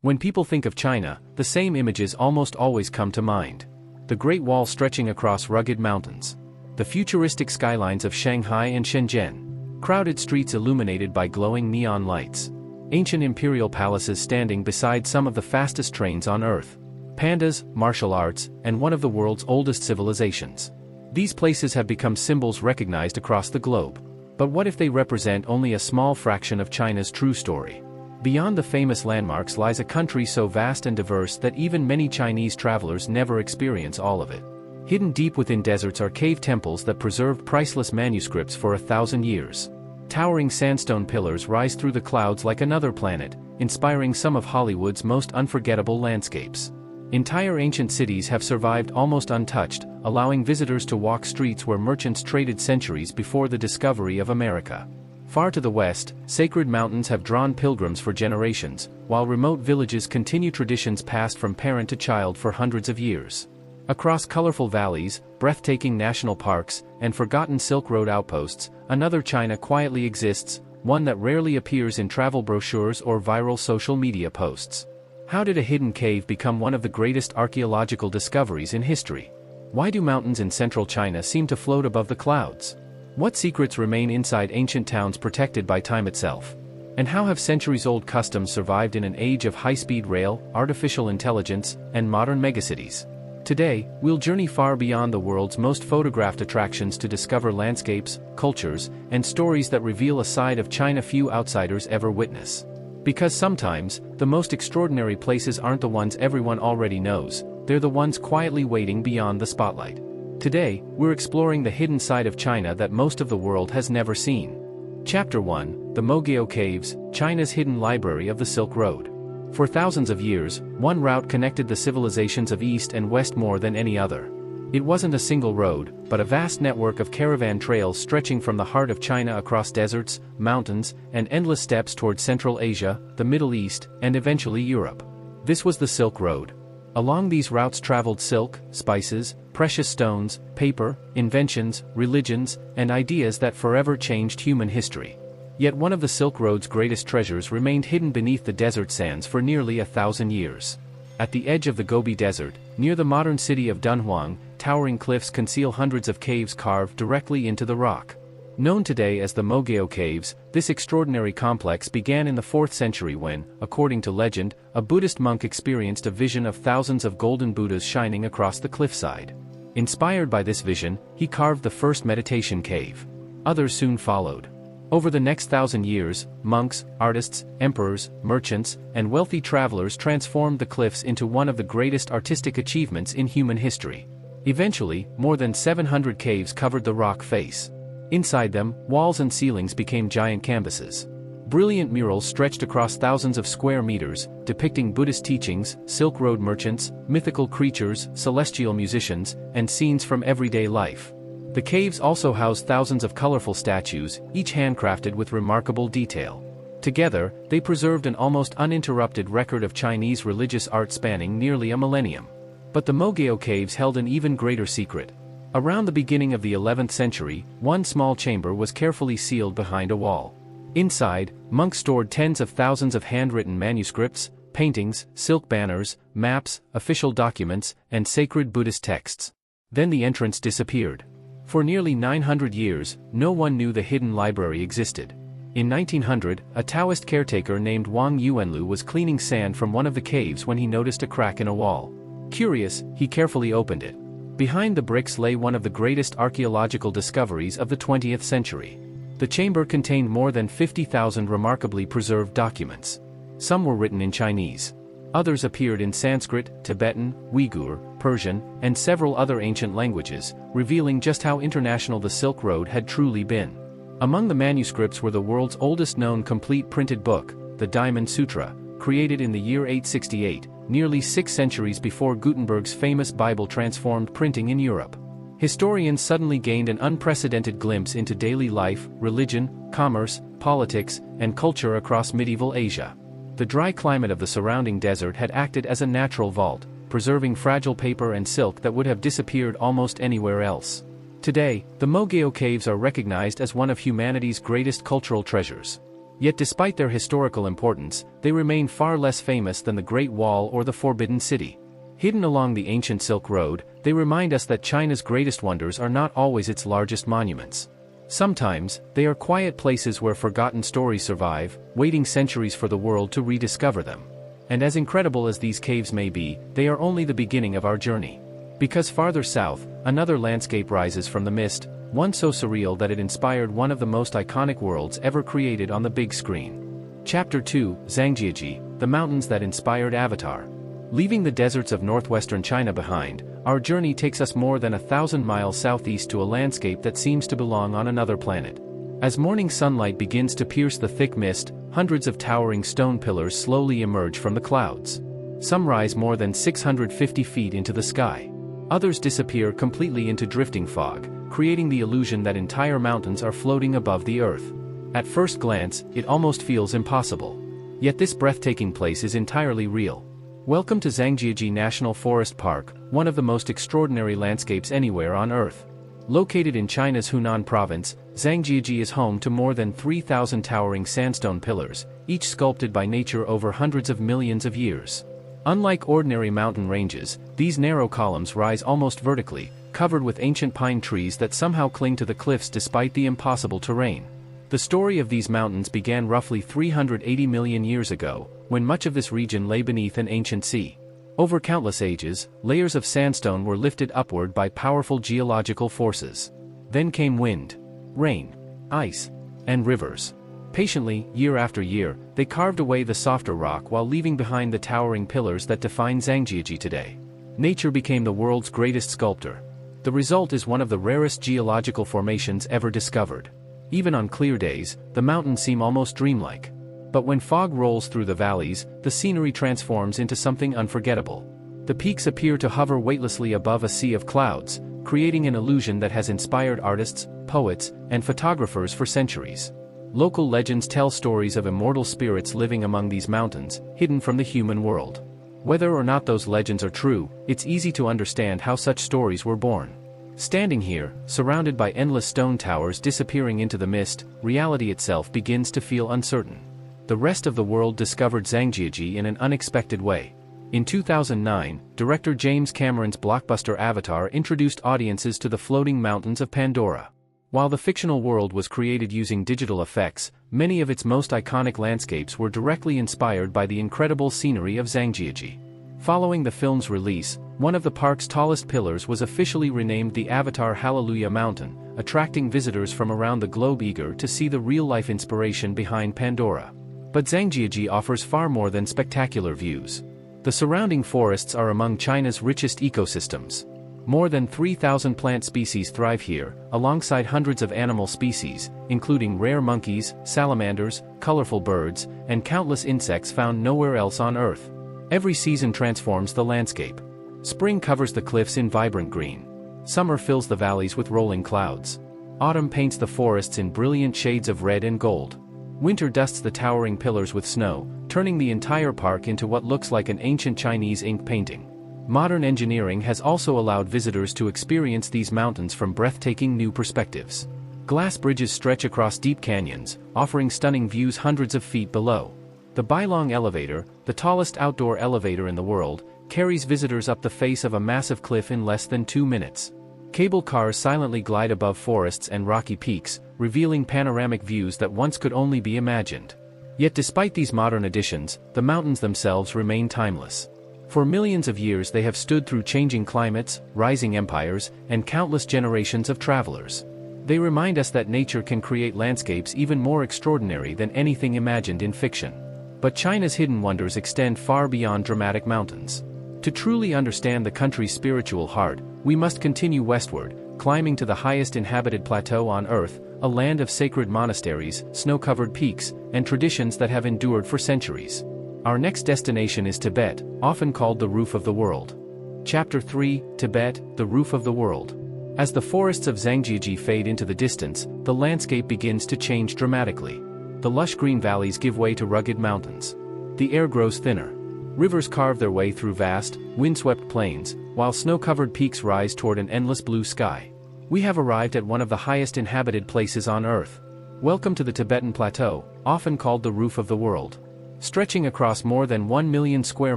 When people think of China, the same images almost always come to mind. The Great Wall stretching across rugged mountains. The futuristic skylines of Shanghai and Shenzhen. Crowded streets illuminated by glowing neon lights. Ancient imperial palaces standing beside some of the fastest trains on Earth. Pandas, martial arts, and one of the world's oldest civilizations. These places have become symbols recognized across the globe. But what if they represent only a small fraction of China's true story? Beyond the famous landmarks lies a country so vast and diverse that even many Chinese travelers never experience all of it. Hidden deep within deserts are cave temples that preserved priceless manuscripts for 1,000 years. Towering sandstone pillars rise through the clouds like another planet, inspiring some of Hollywood's most unforgettable landscapes. Entire ancient cities have survived almost untouched, allowing visitors to walk streets where merchants traded centuries before the discovery of America. Far to the west, sacred mountains have drawn pilgrims for generations, while remote villages continue traditions passed from parent to child for hundreds of years. Across colorful valleys, breathtaking national parks, and forgotten Silk Road outposts, another China quietly exists, one that rarely appears in travel brochures or viral social media posts. How did a hidden cave become one of the greatest archaeological discoveries in history? Why do mountains in central China seem to float above the clouds? What secrets remain inside ancient towns protected by time itself? And how have centuries-old customs survived in an age of high-speed rail, artificial intelligence, and modern megacities? Today, we'll journey far beyond the world's most photographed attractions to discover landscapes, cultures, and stories that reveal a side of China few outsiders ever witness. Because sometimes, the most extraordinary places aren't the ones everyone already knows, they're the ones quietly waiting beyond the spotlight. Today, we're exploring the hidden side of China that most of the world has never seen. Chapter 1, The Mogao Caves, China's Hidden Library of the Silk Road. For thousands of years, one route connected the civilizations of East and West more than any other. It wasn't a single road, but a vast network of caravan trails stretching from the heart of China across deserts, mountains, and endless steppes toward Central Asia, the Middle East, and eventually Europe. This was the Silk Road. Along these routes traveled silk, spices, precious stones, paper, inventions, religions, and ideas that forever changed human history. Yet one of the Silk Road's greatest treasures remained hidden beneath the desert sands for nearly 1,000 years. At the edge of the Gobi Desert, near the modern city of Dunhuang, towering cliffs conceal hundreds of caves carved directly into the rock. Known today as the Mogao Caves, this extraordinary complex began in the 4th century when, according to legend, a Buddhist monk experienced a vision of thousands of golden Buddhas shining across the cliffside. Inspired by this vision, he carved the first meditation cave. Others soon followed. Over the next 1,000 years, monks, artists, emperors, merchants, and wealthy travelers transformed the cliffs into one of the greatest artistic achievements in human history. Eventually, more than 700 caves covered the rock face. Inside them, walls and ceilings became giant canvases. Brilliant murals stretched across thousands of square meters, depicting Buddhist teachings, Silk Road merchants, mythical creatures, celestial musicians, and scenes from everyday life. The caves also housed thousands of colorful statues, each handcrafted with remarkable detail. Together, they preserved an almost uninterrupted record of Chinese religious art spanning nearly a millennium. But the Mogao Caves held an even greater secret. Around the beginning of the 11th century, one small chamber was carefully sealed behind a wall. Inside, monks stored tens of thousands of handwritten manuscripts, paintings, silk banners, maps, official documents, and sacred Buddhist texts. Then the entrance disappeared. For nearly 900 years, no one knew the hidden library existed. In 1900, a Taoist caretaker named Wang Yuanlu was cleaning sand from one of the caves when he noticed a crack in a wall. Curious, he carefully opened it. Behind the bricks lay one of the greatest archaeological discoveries of the 20th century. The chamber contained more than 50,000 remarkably preserved documents. Some were written in Chinese. Others appeared in Sanskrit, Tibetan, Uyghur, Persian, and several other ancient languages, revealing just how international the Silk Road had truly been. Among the manuscripts were the world's oldest known complete printed book, the Diamond Sutra, created in the year 868, nearly 6 centuries before Gutenberg's famous Bible transformed printing in Europe. Historians suddenly gained an unprecedented glimpse into daily life, religion, commerce, politics, and culture across medieval Asia. The dry climate of the surrounding desert had acted as a natural vault, preserving fragile paper and silk that would have disappeared almost anywhere else. Today, the Mogao Caves are recognized as one of humanity's greatest cultural treasures. Yet despite their historical importance, they remain far less famous than the Great Wall or the Forbidden City. Hidden along the ancient Silk Road, they remind us that China's greatest wonders are not always its largest monuments. Sometimes, they are quiet places where forgotten stories survive, waiting centuries for the world to rediscover them. And as incredible as these caves may be, they are only the beginning of our journey. Because farther south, another landscape rises from the mist, one so surreal that it inspired one of the most iconic worlds ever created on the big screen. Chapter 2, Zhangjiajie, the mountains that inspired Avatar. Leaving the deserts of northwestern China behind, our journey takes us more than 1,000 miles southeast to a landscape that seems to belong on another planet. As morning sunlight begins to pierce the thick mist, hundreds of towering stone pillars slowly emerge from the clouds. Some rise more than 650 feet into the sky. Others disappear completely into drifting fog, creating the illusion that entire mountains are floating above the earth. At first glance, it almost feels impossible. Yet this breathtaking place is entirely real. Welcome to Zhangjiajie National Forest Park, one of the most extraordinary landscapes anywhere on Earth. Located in China's Hunan province, Zhangjiajie is home to more than 3,000 towering sandstone pillars, each sculpted by nature over hundreds of millions of years. Unlike ordinary mountain ranges, these narrow columns rise almost vertically, covered with ancient pine trees that somehow cling to the cliffs despite the impossible terrain. The story of these mountains began roughly 380 million years ago, when much of this region lay beneath an ancient sea. Over countless ages, layers of sandstone were lifted upward by powerful geological forces. Then came wind, rain, ice, and rivers. Patiently, year after year, they carved away the softer rock while leaving behind the towering pillars that define Zhangjiajie today. Nature became the world's greatest sculptor. The result is one of the rarest geological formations ever discovered. Even on clear days, the mountains seem almost dreamlike. But when fog rolls through the valleys, the scenery transforms into something unforgettable. The peaks appear to hover weightlessly above a sea of clouds, creating an illusion that has inspired artists, poets, and photographers for centuries. Local legends tell stories of immortal spirits living among these mountains, hidden from the human world. Whether or not those legends are true, it's easy to understand how such stories were born. Standing here, surrounded by endless stone towers disappearing into the mist, reality itself begins to feel uncertain. The rest of the world discovered Zhangjiajie in an unexpected way. In 2009, director James Cameron's blockbuster Avatar introduced audiences to the floating mountains of Pandora. While the fictional world was created using digital effects, many of its most iconic landscapes were directly inspired by the incredible scenery of Zhangjiajie. Following the film's release, one of the park's tallest pillars was officially renamed the Avatar Hallelujah Mountain, attracting visitors from around the globe eager to see the real-life inspiration behind Pandora. But Zhangjiajie offers far more than spectacular views. The surrounding forests are among China's richest ecosystems. More than 3,000 plant species thrive here, alongside hundreds of animal species, including rare monkeys, salamanders, colorful birds, and countless insects found nowhere else on Earth. Every season transforms the landscape. Spring covers the cliffs in vibrant green. Summer fills the valleys with rolling clouds. Autumn paints the forests in brilliant shades of red and gold. Winter dusts the towering pillars with snow, turning the entire park into what looks like an ancient Chinese ink painting. Modern engineering has also allowed visitors to experience these mountains from breathtaking new perspectives. Glass bridges stretch across deep canyons, offering stunning views hundreds of feet below. The Bailong Elevator, the tallest outdoor elevator in the world, carries visitors up the face of a massive cliff in less than 2 minutes. Cable cars silently glide above forests and rocky peaks, revealing panoramic views that once could only be imagined. Yet despite these modern additions, the mountains themselves remain timeless. For millions of years they have stood through changing climates, rising empires, and countless generations of travelers. They remind us that nature can create landscapes even more extraordinary than anything imagined in fiction. But China's hidden wonders extend far beyond dramatic mountains. To truly understand the country's spiritual heart, we must continue westward, climbing to the highest inhabited plateau on Earth, a land of sacred monasteries, snow-covered peaks, and traditions that have endured for centuries. Our next destination is Tibet, often called the Roof of the World. Chapter 3, Tibet, the Roof of the World. As the forests of Zhangjiajie fade into the distance, the landscape begins to change dramatically. The lush green valleys give way to rugged mountains. The air grows thinner. Rivers carve their way through vast, windswept plains, while snow-covered peaks rise toward an endless blue sky. We have arrived at one of the highest inhabited places on Earth. Welcome to the Tibetan Plateau, often called the roof of the world. Stretching across more than 1 million square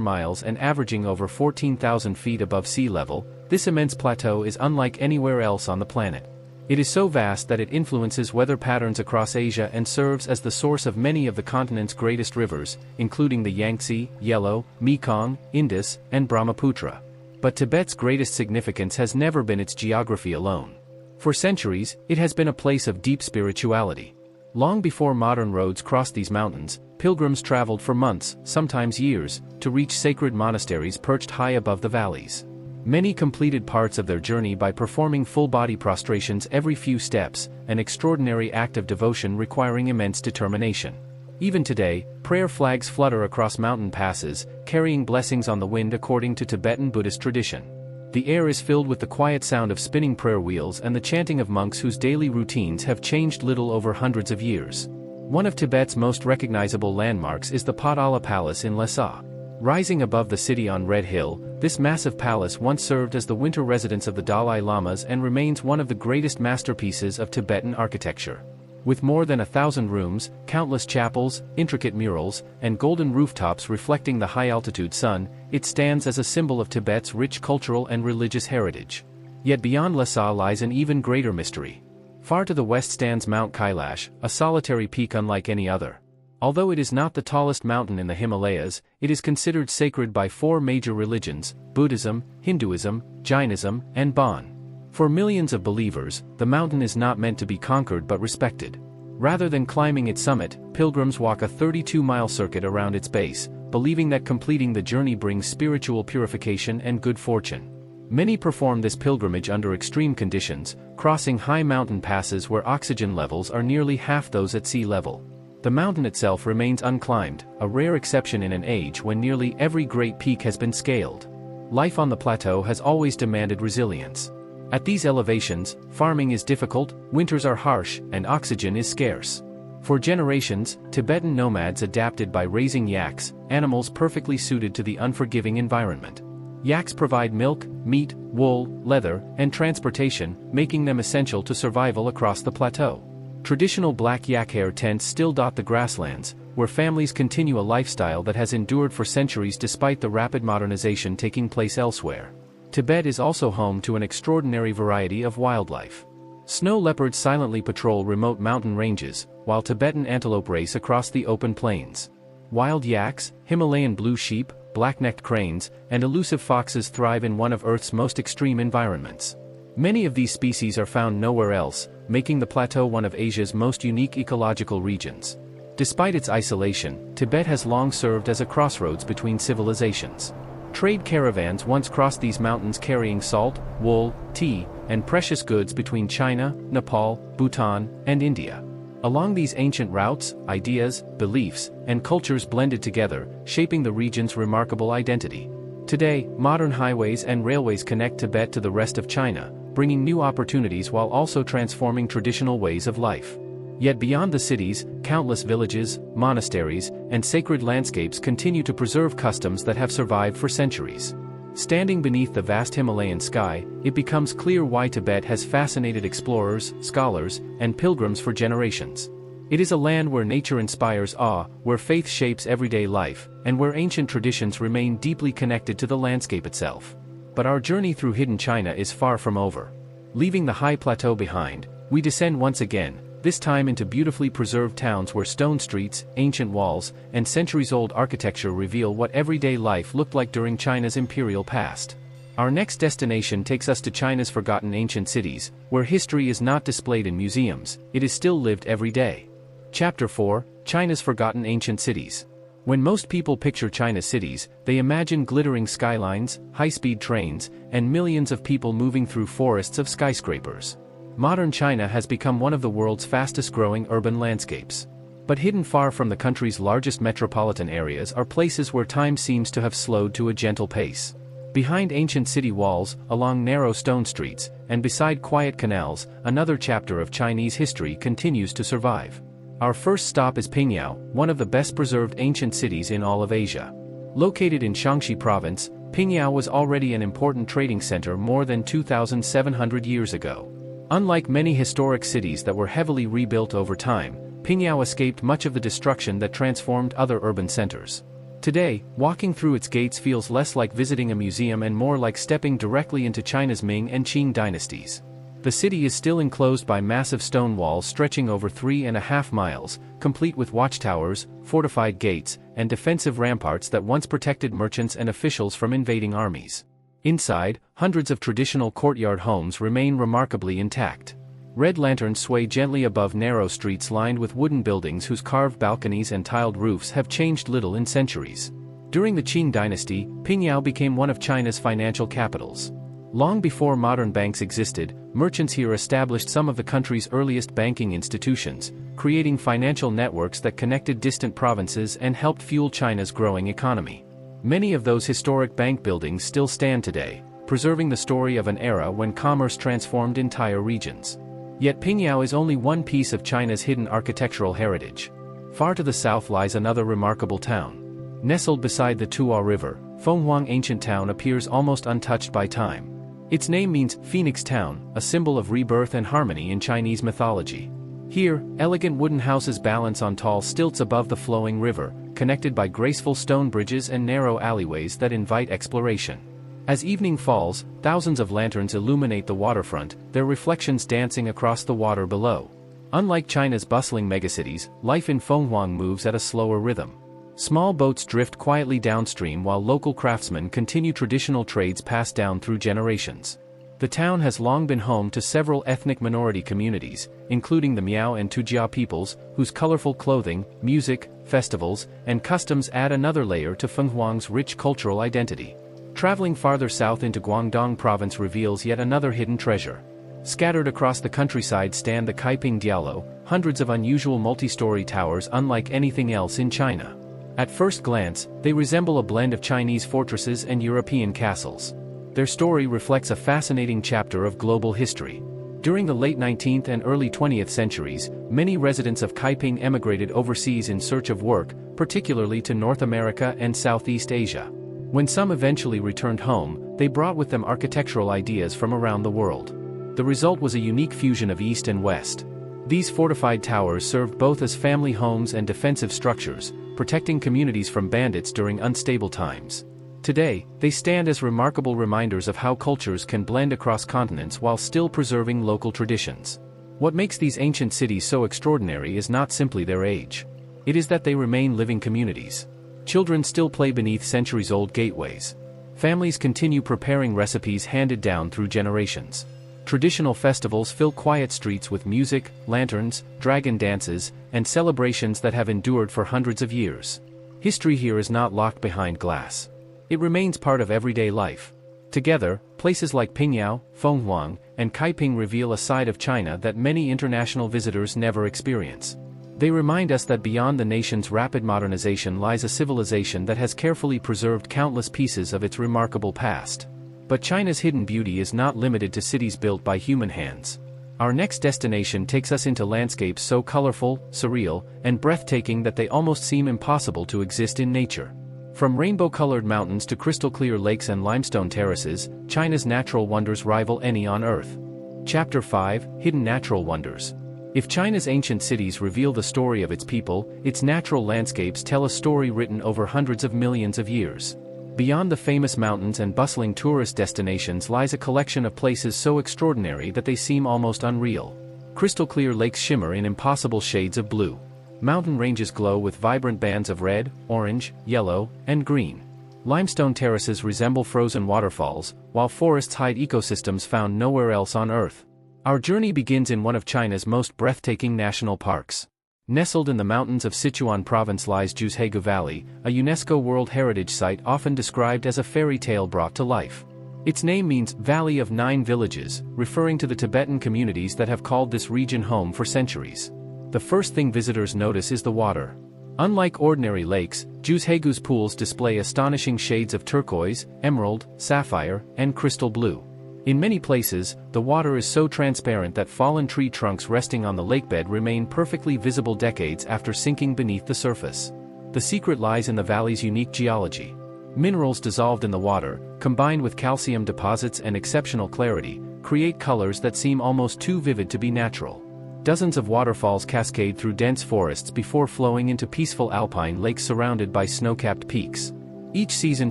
miles and averaging over 14,000 feet above sea level, this immense plateau is unlike anywhere else on the planet. It is so vast that it influences weather patterns across Asia and serves as the source of many of the continent's greatest rivers, including the Yangtze, Yellow, Mekong, Indus, and Brahmaputra. But Tibet's greatest significance has never been its geography alone. For centuries, it has been a place of deep spirituality. Long before modern roads crossed these mountains, pilgrims traveled for months, sometimes years, to reach sacred monasteries perched high above the valleys. Many completed parts of their journey by performing full-body prostrations every few steps, an extraordinary act of devotion requiring immense determination. Even today, prayer flags flutter across mountain passes, carrying blessings on the wind according to Tibetan Buddhist tradition. The air is filled with the quiet sound of spinning prayer wheels and the chanting of monks whose daily routines have changed little over hundreds of years. One of Tibet's most recognizable landmarks is the Potala Palace in Lhasa. Rising above the city on Red Hill, this massive palace once served as the winter residence of the Dalai Lamas and remains one of the greatest masterpieces of Tibetan architecture. With more than 1,000 rooms, countless chapels, intricate murals, and golden rooftops reflecting the high-altitude sun, it stands as a symbol of Tibet's rich cultural and religious heritage. Yet beyond Lhasa lies an even greater mystery. Far to the west stands Mount Kailash, a solitary peak unlike any other. Although it is not the tallest mountain in the Himalayas, it is considered sacred by 4 major religions: Buddhism, Hinduism, Jainism, and Bon. For millions of believers, the mountain is not meant to be conquered but respected. Rather than climbing its summit, pilgrims walk a 32-mile circuit around its base, believing that completing the journey brings spiritual purification and good fortune. Many perform this pilgrimage under extreme conditions, crossing high mountain passes where oxygen levels are nearly half those at sea level. The mountain itself remains unclimbed, a rare exception in an age when nearly every great peak has been scaled. Life on the plateau has always demanded resilience. At these elevations, farming is difficult, winters are harsh, and oxygen is scarce. For generations, Tibetan nomads adapted by raising yaks, animals perfectly suited to the unforgiving environment. Yaks provide milk, meat, wool, leather, and transportation, making them essential to survival across the plateau. Traditional black yak hair tents still dot the grasslands, where families continue a lifestyle that has endured for centuries despite the rapid modernization taking place elsewhere. Tibet is also home to an extraordinary variety of wildlife. Snow leopards silently patrol remote mountain ranges, while Tibetan antelope race across the open plains. Wild yaks, Himalayan blue sheep, black-necked cranes, and elusive foxes thrive in one of Earth's most extreme environments. Many of these species are found nowhere else, making the plateau one of Asia's most unique ecological regions. Despite its isolation, Tibet has long served as a crossroads between civilizations. Trade caravans once crossed these mountains carrying salt, wool, tea, and precious goods between China, Nepal, Bhutan, and India. Along these ancient routes, ideas, beliefs, and cultures blended together, shaping the region's remarkable identity. Today, modern highways and railways connect Tibet to the rest of China, bringing new opportunities while also transforming traditional ways of life. Yet beyond the cities, countless villages, monasteries, and sacred landscapes continue to preserve customs that have survived for centuries. Standing beneath the vast Himalayan sky, it becomes clear why Tibet has fascinated explorers, scholars, and pilgrims for generations. It is a land where nature inspires awe, where faith shapes everyday life, and where ancient traditions remain deeply connected to the landscape itself. But our journey through hidden China is far from over. Leaving the high plateau behind, we descend once again, this time into beautifully preserved towns where stone streets, ancient walls, and centuries-old architecture reveal what everyday life looked like during China's imperial past. Our next destination takes us to China's forgotten ancient cities, where history is not displayed in museums, it is still lived every day. Chapter 4: China's Forgotten Ancient Cities. When most people picture China's cities, they imagine glittering skylines, high-speed trains, and millions of people moving through forests of skyscrapers. Modern China has become one of the world's fastest-growing urban landscapes. But hidden far from the country's largest metropolitan areas are places where time seems to have slowed to a gentle pace. Behind ancient city walls, along narrow stone streets, and beside quiet canals, another chapter of Chinese history continues to survive. Our first stop is Pingyao, one of the best-preserved ancient cities in all of Asia. Located in Shanghai province, Pingyao was already an important trading center more than 2,700 years ago. Unlike many historic cities that were heavily rebuilt over time, Pingyao escaped much of the destruction that transformed other urban centers. Today, walking through its gates feels less like visiting a museum and more like stepping directly into China's Ming and Qing dynasties. The city is still enclosed by massive stone walls stretching over 3.5 miles, complete with watchtowers, fortified gates, and defensive ramparts that once protected merchants and officials from invading armies. Inside, hundreds of traditional courtyard homes remain remarkably intact. Red lanterns sway gently above narrow streets lined with wooden buildings whose carved balconies and tiled roofs have changed little in centuries. During the Qing dynasty, Pingyao became one of China's financial capitals. Long before modern banks existed, merchants here established some of the country's earliest banking institutions, creating financial networks that connected distant provinces and helped fuel China's growing economy. Many of those historic bank buildings still stand today, preserving the story of an era when commerce transformed entire regions. Yet Pingyao is only one piece of China's hidden architectural heritage. Far to the south lies another remarkable town. Nestled beside the Tuo River, Fenghuang ancient town appears almost untouched by time. Its name means Phoenix Town, a symbol of rebirth and harmony in Chinese mythology. Here, elegant wooden houses balance on tall stilts above the flowing river, connected by graceful stone bridges and narrow alleyways that invite exploration. As evening falls, thousands of lanterns illuminate the waterfront, their reflections dancing across the water below. Unlike China's bustling megacities, life in Fenghuang moves at a slower rhythm. Small boats drift quietly downstream while local craftsmen continue traditional trades passed down through generations. The town has long been home to several ethnic minority communities, including the Miao and Tujia peoples, whose colorful clothing, music, festivals, and customs add another layer to Fenghuang's rich cultural identity. Traveling farther south into Guangdong province reveals yet another hidden treasure. Scattered across the countryside stand the Kaiping Dialo, hundreds of unusual multi-story towers unlike anything else in China. At first glance, they resemble a blend of Chinese fortresses and European castles. Their story reflects a fascinating chapter of global history. During the late 19th and early 20th centuries, many residents of Kaiping emigrated overseas in search of work, particularly to North America and Southeast Asia. When some eventually returned home, they brought with them architectural ideas from around the world. The result was a unique fusion of East and West. These fortified towers served both as family homes and defensive structures, protecting communities from bandits during unstable times. Today, they stand as remarkable reminders of how cultures can blend across continents while still preserving local traditions. What makes these ancient cities so extraordinary is not simply their age. It is that they remain living communities. Children still play beneath centuries-old gateways. Families continue preparing recipes handed down through generations. Traditional festivals fill quiet streets with music, lanterns, dragon dances, and celebrations that have endured for hundreds of years. History here is not locked behind glass. It remains part of everyday life. Together, places like Pingyao, Fenghuang, and Kaiping reveal a side of China that many international visitors never experience. They remind us that beyond the nation's rapid modernization lies a civilization that has carefully preserved countless pieces of its remarkable past. But China's hidden beauty is not limited to cities built by human hands. Our next destination takes us into landscapes so colorful, surreal, and breathtaking that they almost seem impossible to exist in nature. From rainbow-colored mountains to crystal-clear lakes and limestone terraces, China's natural wonders rival any on Earth. Chapter 5: Hidden Natural Wonders. If China's ancient cities reveal the story of its people, its natural landscapes tell a story written over hundreds of millions of years. Beyond the famous mountains and bustling tourist destinations lies a collection of places so extraordinary that they seem almost unreal. Crystal-clear lakes shimmer in impossible shades of blue. Mountain ranges glow with vibrant bands of red, orange, yellow, and green. Limestone terraces resemble frozen waterfalls, while forests hide ecosystems found nowhere else on Earth. Our journey begins in one of China's most breathtaking national parks. Nestled in the mountains of Sichuan province lies Zhangjiajie Valley, a UNESCO World Heritage Site often described as a fairy tale brought to life. Its name means Valley of Nine Villages, referring to the Tibetan communities that have called this region home for centuries. The first thing visitors notice is the water. Unlike ordinary lakes, Zhangjiajie's pools display astonishing shades of turquoise, emerald, sapphire, and crystal blue. In many places, the water is so transparent that fallen tree trunks resting on the lakebed remain perfectly visible decades after sinking beneath the surface. The secret lies in the valley's unique geology. Minerals dissolved in the water, combined with calcium deposits and exceptional clarity, create colors that seem almost too vivid to be natural. Dozens of waterfalls cascade through dense forests before flowing into peaceful alpine lakes surrounded by snow-capped peaks. Each season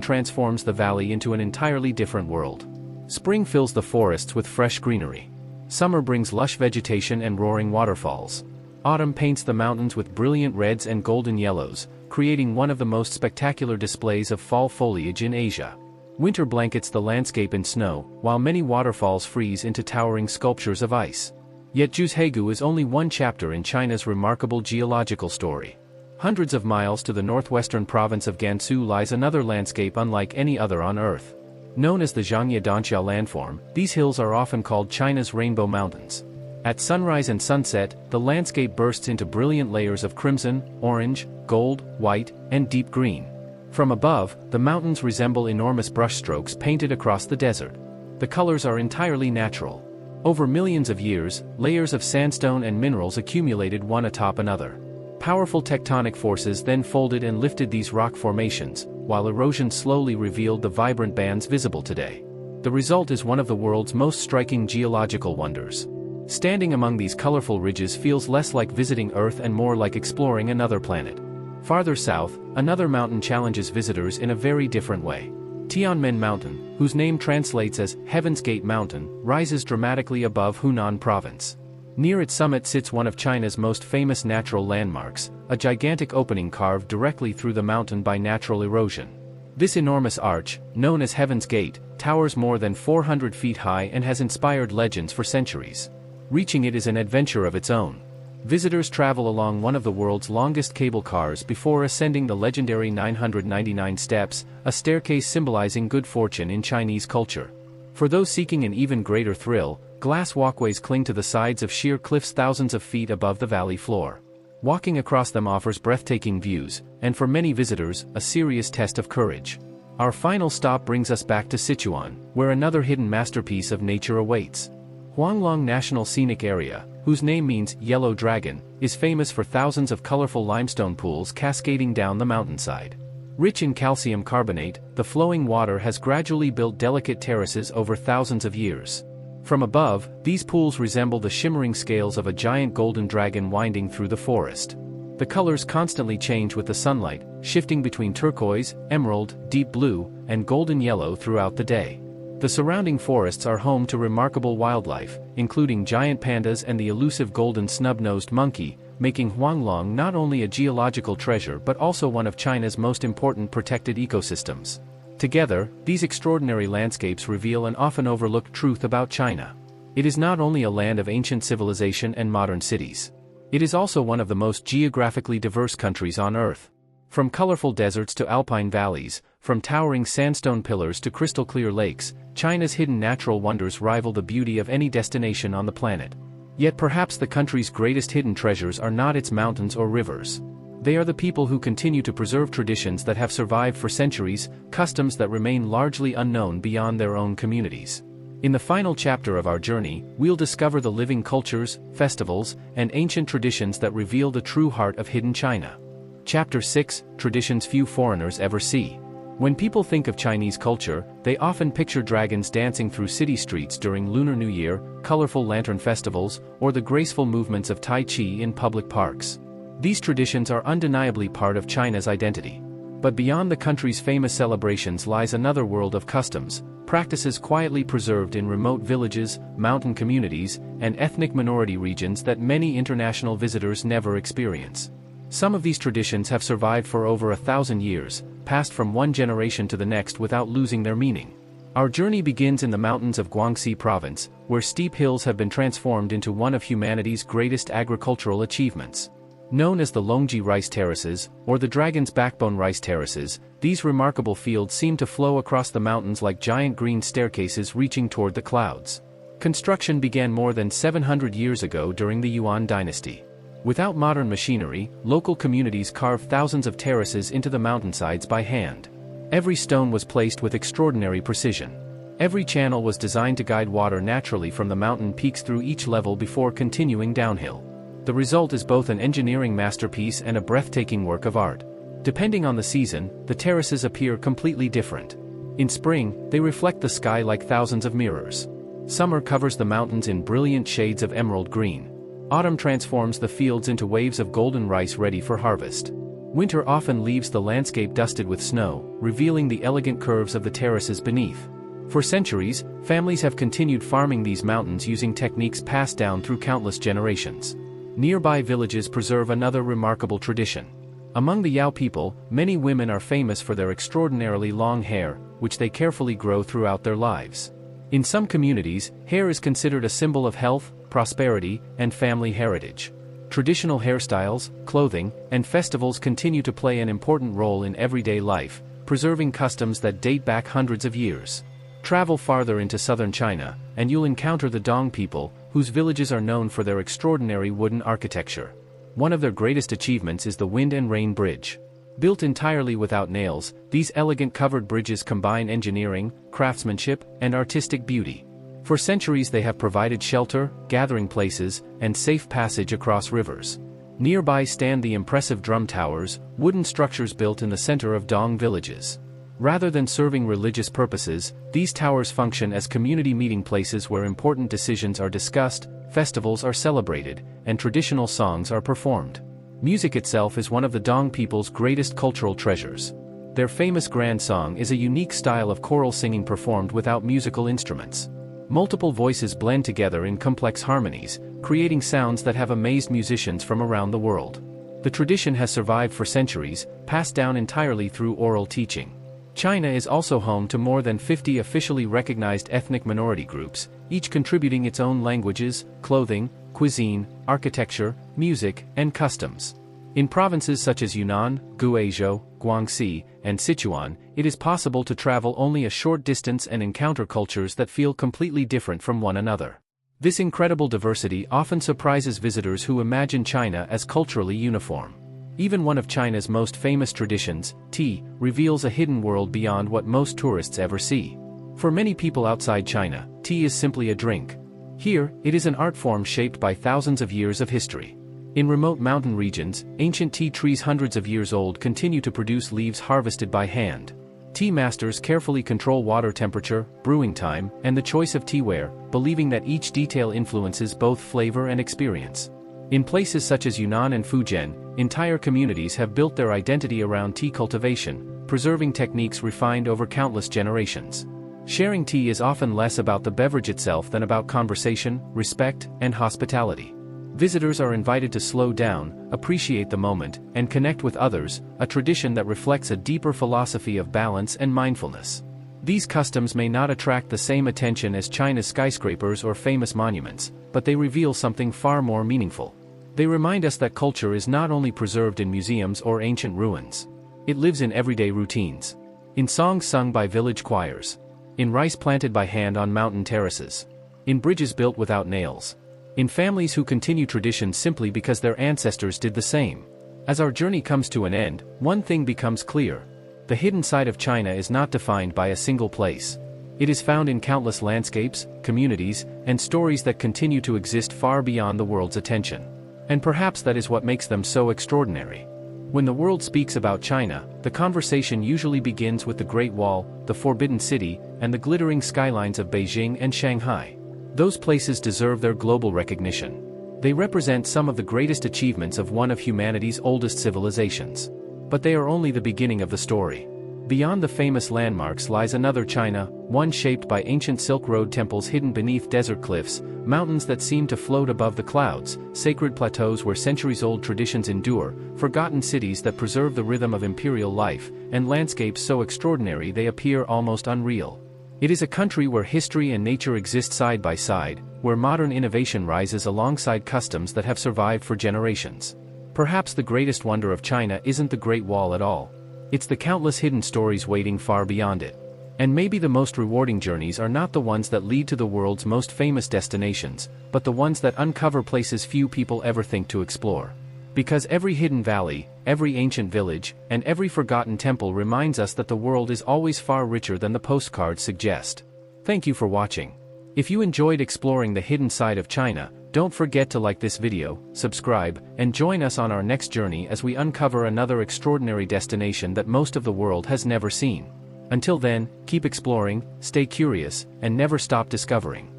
transforms the valley into an entirely different world. Spring fills the forests with fresh greenery. Summer brings lush vegetation and roaring waterfalls. Autumn paints the mountains with brilliant reds and golden yellows, creating one of the most spectacular displays of fall foliage in Asia. Winter blankets the landscape in snow, while many waterfalls freeze into towering sculptures of ice. Yet Zhangjiajie is only one chapter in China's remarkable geological story. Hundreds of miles to the northwestern province of Gansu lies another landscape unlike any other on Earth. Known as the Zhangjiajie landform, these hills are often called China's Rainbow Mountains. At sunrise and sunset, the landscape bursts into brilliant layers of crimson, orange, gold, white, and deep green. From above, the mountains resemble enormous brushstrokes painted across the desert. The colors are entirely natural. Over millions of years, layers of sandstone and minerals accumulated one atop another. Powerful tectonic forces then folded and lifted these rock formations, while erosion slowly revealed the vibrant bands visible today. The result is one of the world's most striking geological wonders. Standing among these colorful ridges feels less like visiting Earth and more like exploring another planet. Farther south, another mountain challenges visitors in a very different way. Tianmen Mountain, whose name translates as Heaven's Gate Mountain, rises dramatically above Hunan Province. Near its summit sits one of China's most famous natural landmarks, a gigantic opening carved directly through the mountain by natural erosion. This enormous arch, known as Heaven's Gate, towers more than 400 feet high and has inspired legends for centuries. Reaching it is an adventure of its own. Visitors travel along one of the world's longest cable cars before ascending the legendary 999 steps, a staircase symbolizing good fortune in Chinese culture. For those seeking an even greater thrill, glass walkways cling to the sides of sheer cliffs thousands of feet above the valley floor. Walking across them offers breathtaking views, and for many visitors, a serious test of courage. Our final stop brings us back to Sichuan, where another hidden masterpiece of nature awaits. Huanglong National Scenic Area, whose name means Yellow Dragon, is famous for thousands of colorful limestone pools cascading down the mountainside. Rich in calcium carbonate, the flowing water has gradually built delicate terraces over thousands of years. From above, these pools resemble the shimmering scales of a giant golden dragon winding through the forest. The colors constantly change with the sunlight, shifting between turquoise, emerald, deep blue, and golden yellow throughout the day. The surrounding forests are home to remarkable wildlife, including giant pandas and the elusive golden snub-nosed monkey, making Huanglong not only a geological treasure but also one of China's most important protected ecosystems. Together, these extraordinary landscapes reveal an often overlooked truth about China. It is not only a land of ancient civilization and modern cities. It is also one of the most geographically diverse countries on Earth. From colorful deserts to alpine valleys, from towering sandstone pillars to crystal-clear lakes, China's hidden natural wonders rival the beauty of any destination on the planet. Yet perhaps the country's greatest hidden treasures are not its mountains or rivers. They are the people who continue to preserve traditions that have survived for centuries, customs that remain largely unknown beyond their own communities. In the final chapter of our journey, we'll discover the living cultures, festivals, and ancient traditions that reveal the true heart of hidden China. Chapter 6: Traditions Few Foreigners Ever See. When people think of Chinese culture, they often picture dragons dancing through city streets during Lunar New Year, colorful lantern festivals, or the graceful movements of Tai Chi in public parks. These traditions are undeniably part of China's identity. But beyond the country's famous celebrations lies another world of customs, practices quietly preserved in remote villages, mountain communities, and ethnic minority regions that many international visitors never experience. Some of these traditions have survived for over 1,000 years, passed from one generation to the next without losing their meaning. Our journey begins in the mountains of Guangxi Province, where steep hills have been transformed into one of humanity's greatest agricultural achievements. Known as the Longji Rice Terraces, or the Dragon's Backbone Rice Terraces, these remarkable fields seem to flow across the mountains like giant green staircases reaching toward the clouds. Construction began more than 700 years ago during the Yuan dynasty. Without modern machinery, local communities carved thousands of terraces into the mountainsides by hand. Every stone was placed with extraordinary precision. Every channel was designed to guide water naturally from the mountain peaks through each level before continuing downhill. The result is both an engineering masterpiece and a breathtaking work of art. Depending on the season, the terraces appear completely different. In spring, they reflect the sky like thousands of mirrors. Summer covers the mountains in brilliant shades of emerald green. Autumn transforms the fields into waves of golden rice ready for harvest. Winter often leaves the landscape dusted with snow, revealing the elegant curves of the terraces beneath. For centuries, families have continued farming these mountains using techniques passed down through countless generations. Nearby villages preserve another remarkable tradition. Among the Yao people, many women are famous for their extraordinarily long hair, which they carefully grow throughout their lives. In some communities, hair is considered a symbol of health, prosperity, and family heritage. Traditional hairstyles, clothing, and festivals continue to play an important role in everyday life, preserving customs that date back hundreds of years. Travel farther into southern China, and you'll encounter the Dong people, whose villages are known for their extraordinary wooden architecture. One of their greatest achievements is the Wind and Rain Bridge. Built entirely without nails, these elegant covered bridges combine engineering, craftsmanship, and artistic beauty. For centuries they have provided shelter, gathering places, and safe passage across rivers. Nearby stand the impressive drum towers, wooden structures built in the center of Dong villages. Rather than serving religious purposes, these towers function as community meeting places where important decisions are discussed, festivals are celebrated, and traditional songs are performed. Music itself is one of the Dong people's greatest cultural treasures. Their famous grand song is a unique style of choral singing performed without musical instruments. Multiple voices blend together in complex harmonies, creating sounds that have amazed musicians from around the world. The tradition has survived for centuries, passed down entirely through oral teaching. China is also home to more than 50 officially recognized ethnic minority groups, each contributing its own languages, clothing, cuisine, architecture, music, and customs. In provinces such as Yunnan, Guizhou, Guangxi, and Sichuan, it is possible to travel only a short distance and encounter cultures that feel completely different from one another. This incredible diversity often surprises visitors who imagine China as culturally uniform. Even one of China's most famous traditions, tea, reveals a hidden world beyond what most tourists ever see. For many people outside China, tea is simply a drink. Here, it is an art form shaped by thousands of years of history. In remote mountain regions, ancient tea trees hundreds of years old continue to produce leaves harvested by hand. Tea masters carefully control water temperature, brewing time, and the choice of teaware, believing that each detail influences both flavor and experience. In places such as Yunnan and Fujian, entire communities have built their identity around tea cultivation, preserving techniques refined over countless generations. Sharing tea is often less about the beverage itself than about conversation, respect, and hospitality. Visitors are invited to slow down, appreciate the moment, and connect with others, a tradition that reflects a deeper philosophy of balance and mindfulness. These customs may not attract the same attention as China's skyscrapers or famous monuments, but they reveal something far more meaningful. They remind us that culture is not only preserved in museums or ancient ruins. It lives in everyday routines. In songs sung by village choirs. In rice planted by hand on mountain terraces. In bridges built without nails. In families who continue traditions simply because their ancestors did the same. As our journey comes to an end, one thing becomes clear. The hidden side of China is not defined by a single place. It is found in countless landscapes, communities, and stories that continue to exist far beyond the world's attention. And perhaps that is what makes them so extraordinary. When the world speaks about China, the conversation usually begins with the Great Wall, the Forbidden City, and the glittering skylines of Beijing and Shanghai. Those places deserve their global recognition. They represent some of the greatest achievements of one of humanity's oldest civilizations. But they are only the beginning of the story. Beyond the famous landmarks lies another China, one shaped by ancient Silk Road temples hidden beneath desert cliffs, mountains that seem to float above the clouds, sacred plateaus where centuries-old traditions endure, forgotten cities that preserve the rhythm of imperial life, and landscapes so extraordinary they appear almost unreal. It is a country where history and nature exist side by side, where modern innovation rises alongside customs that have survived for generations. Perhaps the greatest wonder of China isn't the Great Wall at all. It's the countless hidden stories waiting far beyond it. And maybe the most rewarding journeys are not the ones that lead to the world's most famous destinations, but the ones that uncover places few people ever think to explore. Because every hidden valley, every ancient village, and every forgotten temple reminds us that the world is always far richer than the postcards suggest. Thank you for watching. If you enjoyed exploring the hidden side of China, don't forget to like this video, subscribe, and join us on our next journey as we uncover another extraordinary destination that most of the world has never seen. Until then, keep exploring, stay curious, and never stop discovering.